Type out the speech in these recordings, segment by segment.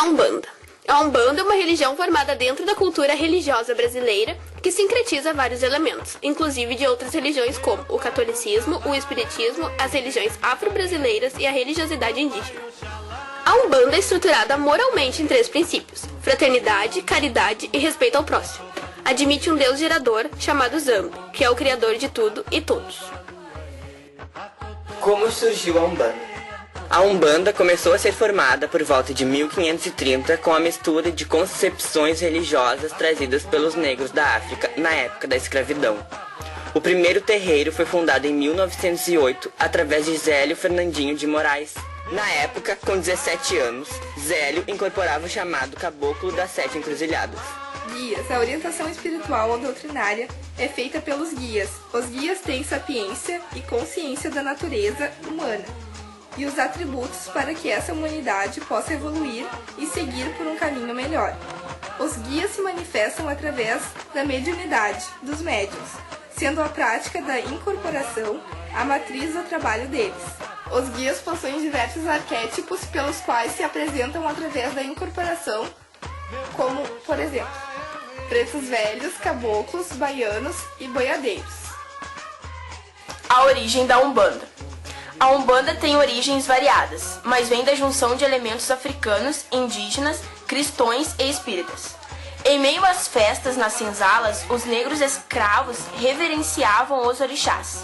a Umbanda? A Umbanda é uma religião formada dentro da cultura religiosa brasileira que sincretiza vários elementos, inclusive de outras religiões como o catolicismo, o espiritismo, as religiões afro-brasileiras e a religiosidade indígena. A Umbanda é estruturada moralmente em 3 princípios: fraternidade, caridade e respeito ao próximo. Admite um Deus gerador chamado Zambi, que é o criador de tudo e todos. Como surgiu a Umbanda? A Umbanda começou a ser formada por volta de 1530 com a mistura de concepções religiosas trazidas pelos negros da África na época da escravidão. O primeiro terreiro foi fundado em 1908 através de Zélio Fernandinho de Moraes. Na época, com 17 anos, Zélio incorporava o chamado Caboclo das 7 Encruzilhadas. Guias. A orientação espiritual ou doutrinária é feita pelos guias. Os guias têm sapiência e consciência da natureza humana e os atributos para que essa humanidade possa evoluir e seguir por um caminho melhor. Os guias se manifestam através da mediunidade, dos médiuns, sendo a prática da incorporação a matriz do trabalho deles. Os guias possuem diversos arquétipos pelos quais se apresentam através da incorporação, como, por exemplo, pretos velhos, caboclos, baianos e boiadeiros. A origem da Umbanda. A Umbanda tem origens variadas, mas vem da junção de elementos africanos, indígenas, cristãos e espíritas. Em meio às festas nas senzalas, os negros escravos reverenciavam os orixás.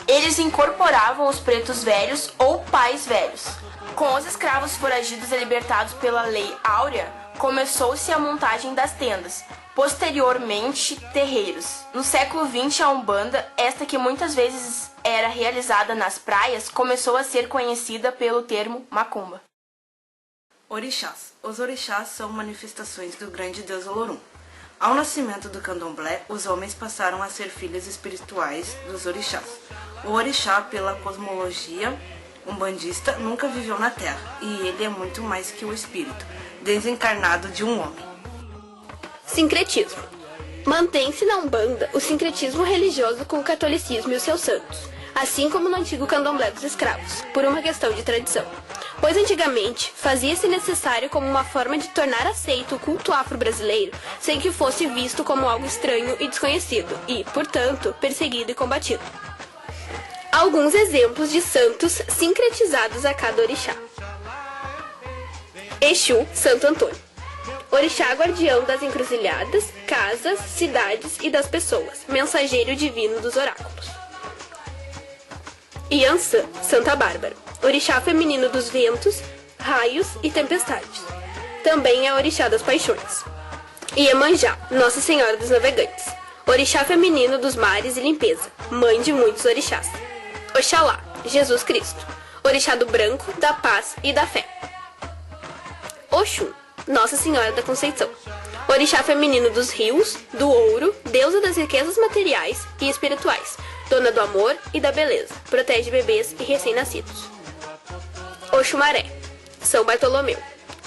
Eles incorporavam os pretos velhos ou pais velhos. Com os escravos foragidos e libertados pela Lei Áurea, começou-se a montagem das tendas, posteriormente terreiros. No século XX, a Umbanda, esta que muitas vezes era realizada nas praias, começou a ser conhecida pelo termo macumba. Orixás. Os orixás são manifestações do grande Deus Olorum. Ao nascimento do candomblé, os homens passaram a ser filhos espirituais dos orixás. O orixá, pela cosmologia umbandista, nunca viveu na terra, e ele é muito mais que o espírito desencarnado de um homem. Sincretismo. Mantém-se na Umbanda o sincretismo religioso com o catolicismo e os seus santos, assim como no antigo candomblé dos escravos, por uma questão de tradição. Pois antigamente fazia-se necessário como uma forma de tornar aceito o culto afro-brasileiro, sem que fosse visto como algo estranho e desconhecido, e, portanto, perseguido e combatido. Alguns exemplos de santos sincretizados a cada orixá. Exu, Santo Antônio. Orixá guardião das encruzilhadas, casas, cidades e das pessoas, mensageiro divino dos oráculos. Iansã, Santa Bárbara. Orixá feminino dos ventos, raios e tempestades. Também é orixá das paixões. Iemanjá, Nossa Senhora dos Navegantes. Orixá feminino dos mares e limpeza, mãe de muitos orixás. Oxalá, Jesus Cristo. Orixá do branco, da paz e da fé. Oxum, Nossa Senhora da Conceição. Orixá feminino dos rios, do ouro, deusa das riquezas materiais e espirituais, dona do amor e da beleza, protege bebês e recém-nascidos. Oxumaré, São Bartolomeu.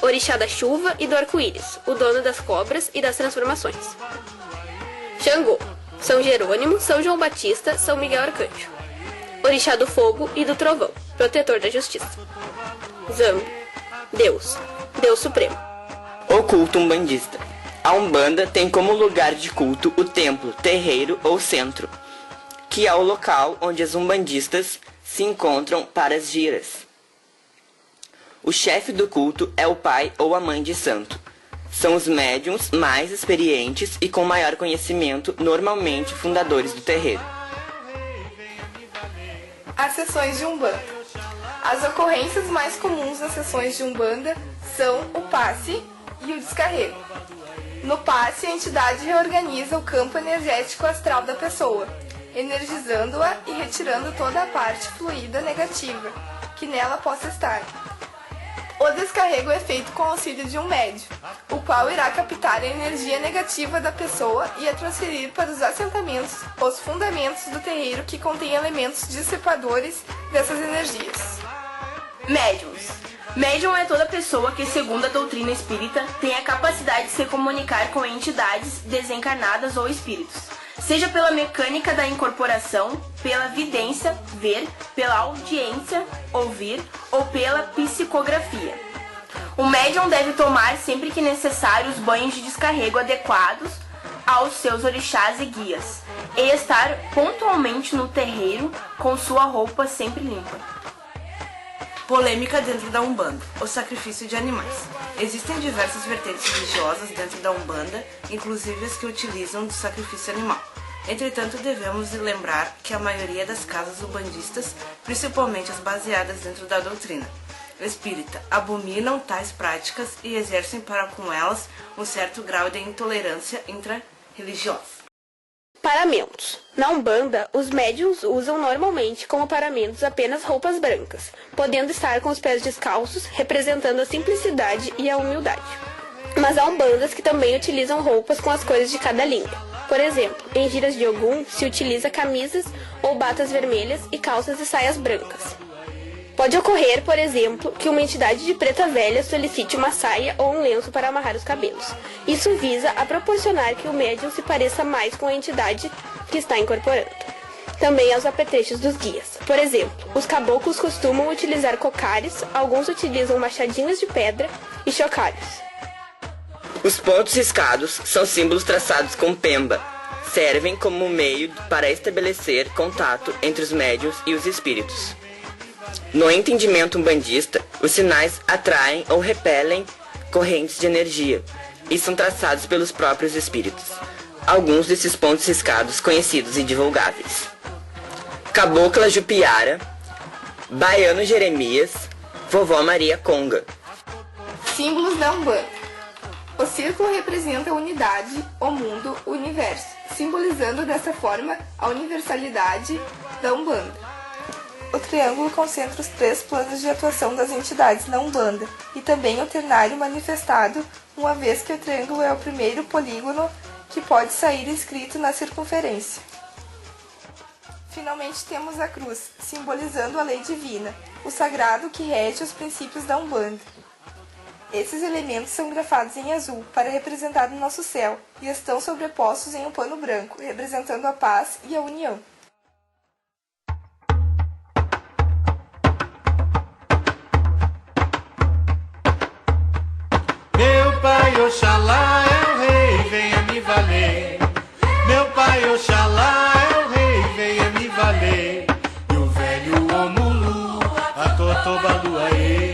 Orixá da chuva e do arco-íris, o dono das cobras e das transformações. Xangô, São Jerônimo, São João Batista, São Miguel Arcanjo. Orixá do fogo e do trovão, protetor da justiça. Zambi, Deus, Deus Supremo. O culto umbandista. A Umbanda tem como lugar de culto o templo, terreiro ou centro, que é o local onde as umbandistas se encontram para as giras. O chefe do culto é o pai ou a mãe de santo. São os médiuns mais experientes e com maior conhecimento, normalmente fundadores do terreiro. As sessões de Umbanda. As ocorrências mais comuns nas sessões de Umbanda são o passe e o descarrego. No passe, a entidade reorganiza o campo energético astral da pessoa, energizando-a e retirando toda a parte fluida negativa que nela possa estar. O descarrego é feito com o auxílio de um médium, o qual irá captar a energia negativa da pessoa e a transferir para os assentamentos, os fundamentos do terreiro que contém elementos dissipadores dessas energias. Médiuns. Médium é toda pessoa que, segundo a doutrina espírita, tem a capacidade de se comunicar com entidades desencarnadas ou espíritos, seja pela mecânica da incorporação, pela vidência, ver, pela audiência, ouvir, ou pela psicografia. O médium deve tomar sempre que necessário os banhos de descarrego adequados aos seus orixás e guias, e estar pontualmente no terreiro com sua roupa sempre limpa. Polêmica dentro da Umbanda: o sacrifício de animais. Existem diversas vertentes religiosas dentro da Umbanda, inclusive as que utilizam do sacrifício animal. Entretanto, devemos lembrar que a maioria das casas umbandistas, principalmente as baseadas dentro da doutrina espírita, abominam tais práticas e exercem para com elas um certo grau de intolerância intra-religiosa. Paramentos. Na Umbanda, os médiuns usam normalmente como paramentos apenas roupas brancas, podendo estar com os pés descalços, representando a simplicidade e a humildade. Mas há umbandas que também utilizam roupas com as cores de cada linha. Por exemplo, em giras de Ogum se utiliza camisas ou batas vermelhas e calças e saias brancas. Pode ocorrer, por exemplo, que uma entidade de preta velha solicite uma saia ou um lenço para amarrar os cabelos. Isso visa a proporcionar que o médium se pareça mais com a entidade que está incorporando. Também aos apetrechos dos guias. Por exemplo, os caboclos costumam utilizar cocares, alguns utilizam machadinhos de pedra e chocalhos. Os pontos riscados são símbolos traçados com pemba. Servem como meio para estabelecer contato entre os médiuns e os espíritos. No entendimento umbandista, os sinais atraem ou repelem correntes de energia e são traçados pelos próprios espíritos. Alguns desses pontos riscados conhecidos e divulgáveis: Cabocla Jupiara, Baiano Jeremias, Vovó Maria Conga. Símbolos da Umbanda. O círculo representa a unidade, o mundo, o universo, simbolizando dessa forma a universalidade da Umbanda. O triângulo concentra os 3 planos de atuação das entidades na Umbanda e também o ternário manifestado, uma vez que o triângulo é o primeiro polígono que pode sair escrito na circunferência. Finalmente temos a cruz, simbolizando a lei divina, o sagrado que rege os princípios da Umbanda. Esses elementos são grafados em azul para representar o nosso céu e estão sobrepostos em um pano branco, representando a paz e a união. Meu pai Oxalá é o rei, venha me valer. Meu pai Oxalá é o rei, venha me valer. E o velho Omulu, a Totobaluaê.